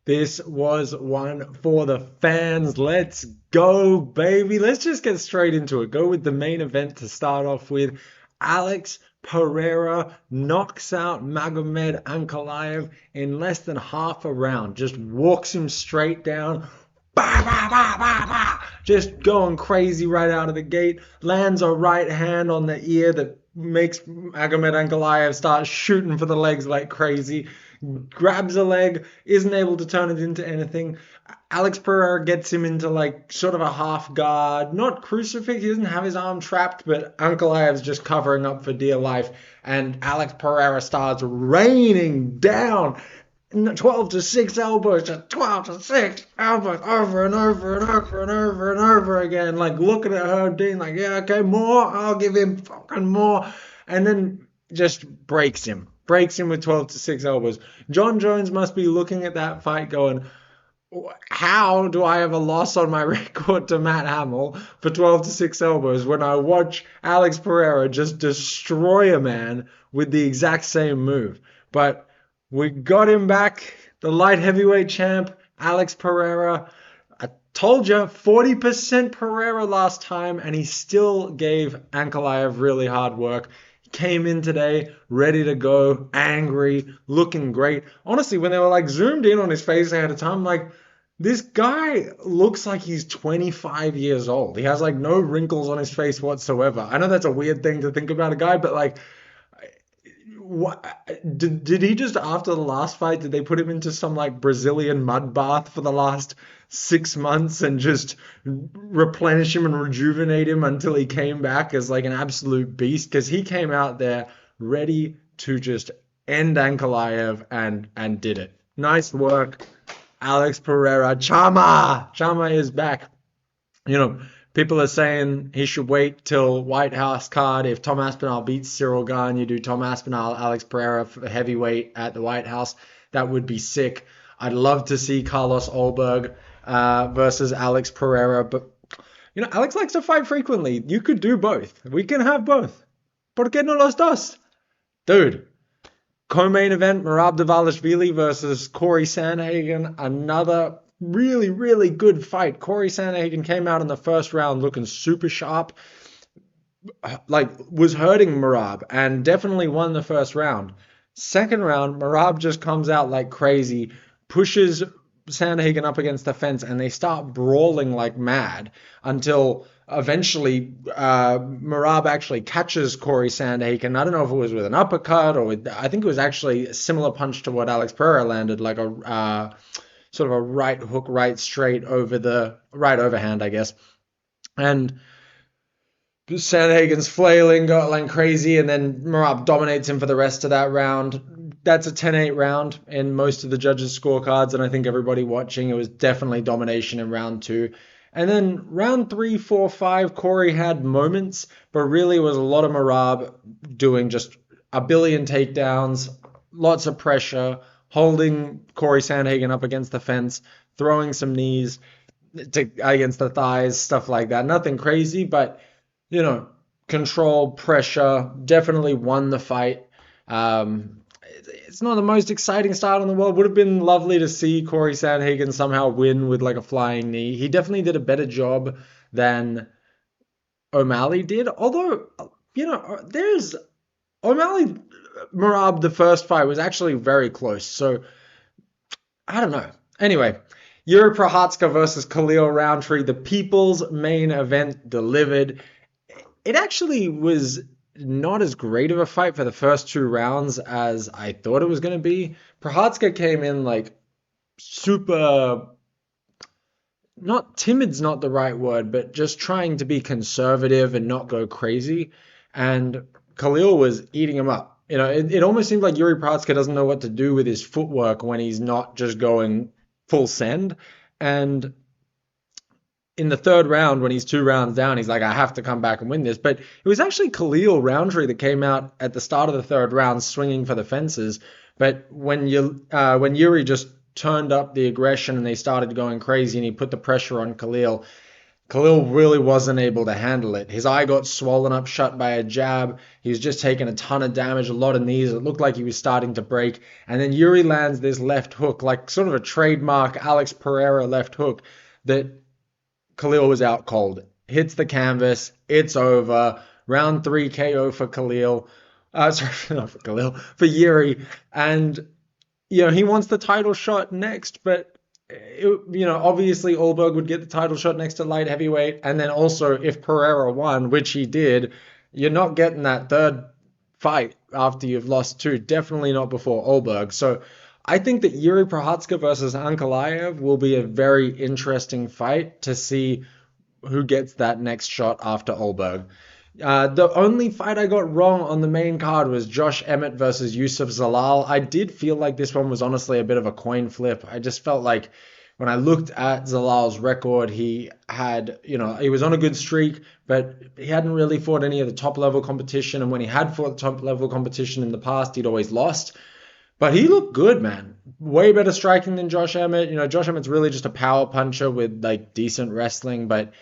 This was one for the fans. Let's go, baby. Let's just get straight into it. Go with the main event to start off with. Alex Pereira knocks out Magomed Ankalaev in less than half a round. Just walks him straight down. Bah, bah, bah, bah, bah. Just going crazy right out of the gate. Lands a right hand on the ear that makes Magomed Ankalaev start shooting for the legs like crazy. Grabs a leg, isn't able to turn it into anything. Alex Pereira gets him into like sort of a half guard, not crucifix. He doesn't have his arm trapped, but Ankalaev's just covering up for dear life. And Alex Pereira starts raining down 12 to 6 elbows, just 12 to 6 elbows over and over and over and over and over again. Like looking at her, being like, yeah, okay, more. I'll give him fucking more. And then just breaks him. Breaks him with 12 to 6 elbows. John Jones must be looking at that fight going, how do I have a loss on my record to Matt Hamill for 12 to 6 elbows when I watch Alex Pereira just destroy a man with the exact same move? But we got him back, the light heavyweight champ, Alex Pereira. I told you, 40% Pereira last time, and he still gave Ankalaev really hard work. Came in today, ready to go, angry, looking great. Honestly, when they were like zoomed in on his face ahead of time, I'm like, this guy looks like he's 25 years old. He has like no wrinkles on his face whatsoever. I know that's a weird thing to think about a guy, but like, what did he just after the last fight, did they put him into some like Brazilian mud bath for the last 6 months and just replenish him and rejuvenate him until he came back as like an absolute beast? Because he came out there ready to just end Ankalaev and did it. Nice work, Alex Pereira. Chama is back. You know, people are saying he should wait till White House card. If Tom Aspinall beats Cyril Gane, you do Tom Aspinall, Alex Pereira for heavyweight at the White House. That would be sick. I'd love to see Carlos Olberg versus Alex Pereira. But, you know, Alex likes to fight frequently. You could do both. We can have both. ¿Por qué no los dos? Dude, co-main event, Merab Dvalishvili versus Cory Sandhagen. Another really, really good fight. Cory Sandhagen came out in the first round looking super sharp, like was hurting Merab and definitely won the first round. Second round, Merab just comes out like crazy, pushes Sandhagen up against the fence, and they start brawling like mad until eventually Merab actually catches Cory Sandhagen. I don't know if it was with an uppercut or with, I think it was actually a similar punch to what Alex Pereira landed, like a sort of a right hook, right straight over the right overhand, I guess. And Sandhagen's flailing, going crazy, and then Merab dominates him for the rest of that round. That's a 10-8 round in most of the judges' scorecards, and I think everybody watching, it was definitely domination in round two. And then round 3, 4, 5, Cory had moments, but really it was a lot of Merab doing just a billion takedowns, lots of pressure, holding Cory Sandhagen up against the fence, throwing some knees against the thighs, stuff like that. Nothing crazy, but, you know, control, pressure, definitely won the fight. It's not the most exciting start in the world. Would have been lovely to see Cory Sandhagen somehow win with like a flying knee. He definitely did a better job than O'Malley did. Although, you know, there's O'Malley Merab, the first fight was actually very close. So I don't know. Anyway, Jiri Prochazka versus Khalil Rountree, the people's main event delivered. It actually was not as great of a fight for the first 2 rounds as I thought it was going to be. Prochazka came in like super, not timid's not the right word, but just trying to be conservative and not go crazy. And Khalil was eating him up. You know, it almost seemed like Jiri Prochazka doesn't know what to do with his footwork when he's not just going full send. And in the third round, when he's 2 rounds down, he's like, I have to come back and win this. But it was actually Khalil Rountree that came out at the start of the third round swinging for the fences. But when Jiri just turned up the aggression and they started going crazy and he put the pressure on Khalil, Khalil really wasn't able to handle it. His eye got swollen up shut by a jab. He was just taking a ton of damage, a lot of knees. It looked like he was starting to break. And then Yuri lands this left hook, like sort of a trademark Alex Pereira left hook that Khalil was out cold. Hits the canvas. It's over. Round three KO for Khalil. Sorry, not for Khalil, for Yuri. And, he wants the title shot next, but obviously Allberg would get the title shot next to light heavyweight, and then also if Pereira won, which he did, you're not getting that third fight after you've lost two. Definitely not before Allberg. So I think that Jiri Prochazka versus Ankalaev will be a very interesting fight to see who gets that next shot after Allberg. The only fight I got wrong on the main card was Josh Emmett versus Youseff Zalal. I did feel like this one was honestly a bit of a coin flip. I just felt like when I looked at Zalal's record, he had, he was on a good streak, but he hadn't really fought any of the top level competition. And when he had fought the top level competition in the past, he'd always lost. But he looked good, man. Way better striking than Josh Emmett. Josh Emmett's really just a power puncher with like decent wrestling, but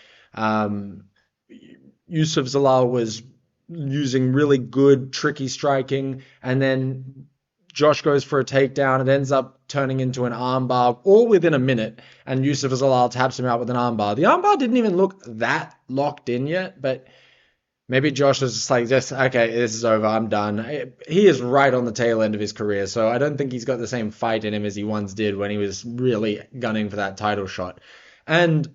Youssef Zalal was using really good, tricky striking, and then Josh goes for a takedown. It ends up turning into an armbar all within a minute, and Youssef Zalal taps him out with an armbar. The armbar didn't even look that locked in yet, but maybe Josh was just like, okay, this is over, I'm done. He is right on the tail end of his career, so I don't think he's got the same fight in him as he once did when he was really gunning for that title shot. And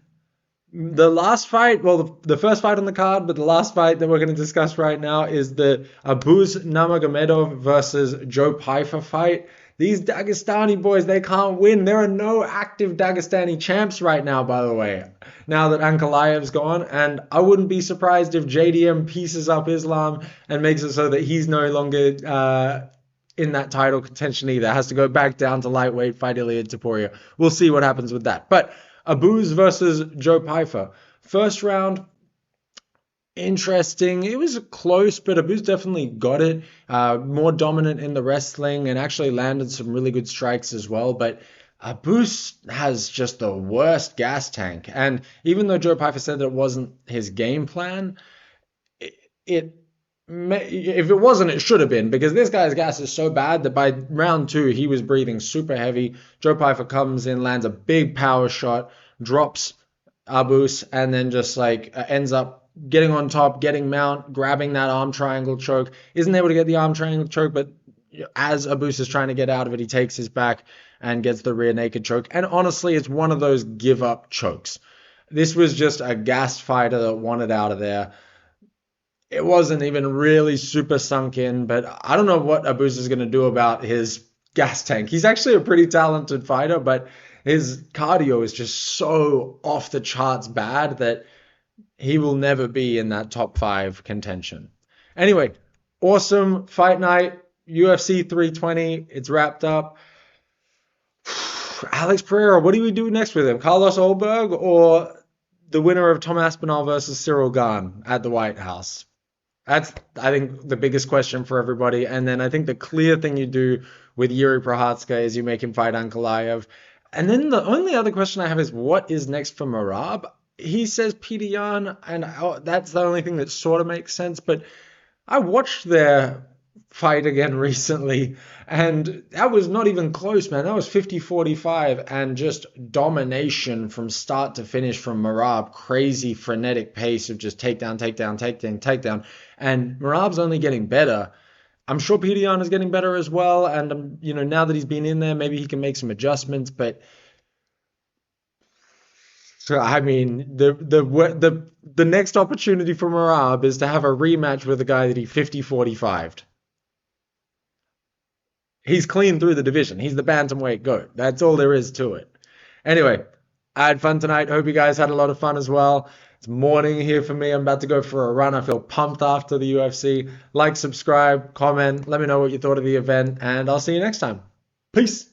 the last fight, well, the first fight on the card, but the last fight that we're going to discuss right now is the Abuz Nurmagomedov versus Joe Pyfer fight. These Dagestani boys, they can't win. There are no active Dagestani champs right now, by the way, now that Ankalaev's gone. And I wouldn't be surprised if JDM pieces up Islam and makes it so that he's no longer in that title contention either. Has to go back down to lightweight, fight Ilia Topuria. We'll see what happens with that. But Abuz versus Joe Pyfer. First round, interesting. It was close, but Abuz definitely got it. More dominant in the wrestling and actually landed some really good strikes as well. But Abuz has just the worst gas tank. And even though Joe Pyfer said that it wasn't his game plan, if it wasn't, it should have been, because this guy's gas is so bad that by round two, he was breathing super heavy. Joe Pyfer comes in, lands a big power shot, drops Abuz, and then just ends up getting on top, getting mount, grabbing that arm triangle choke. Isn't able to get the arm triangle choke, but as Abuz is trying to get out of it, he takes his back and gets the rear naked choke. And honestly, it's one of those give up chokes. This was just a gassed fighter that wanted out of there. It wasn't even really super sunk in, but I don't know what Abuz is going to do about his gas tank. He's actually a pretty talented fighter, but his cardio is just so off the charts bad that he will never be in that top 5 contention. Anyway, awesome fight night. UFC 320. It's wrapped up. Alex Pereira, what do we do next with him? Carlos Allberg or the winner of Tom Aspinall versus Cyril Gane at the White House? That's, I think, the biggest question for everybody. And then I think the clear thing you do with Jiri Prochazka is you make him fight Ankalaev. And then the only other question I have is, what is next for Merab? He says Peter Yan, and that's the only thing that sort of makes sense. But I watched their fight again recently, and that was not even close, man. That was 50-45, and just domination from start to finish from Merab. Crazy, frenetic pace of just takedown, takedown, takedown, takedown. And Merab's only getting better. I'm sure Peter Yan is getting better as well, and now that he's been in there, maybe he can make some adjustments. But I mean, the next opportunity for Merab is to have a rematch with a guy that he 50-45'd. He's clean through the division. He's the bantamweight GOAT. That's all there is to it. Anyway, I had fun tonight. Hope you guys had a lot of fun as well. It's morning here for me. I'm about to go for a run. I feel pumped after the UFC. Like, subscribe, comment. Let me know what you thought of the event, and I'll see you next time. Peace.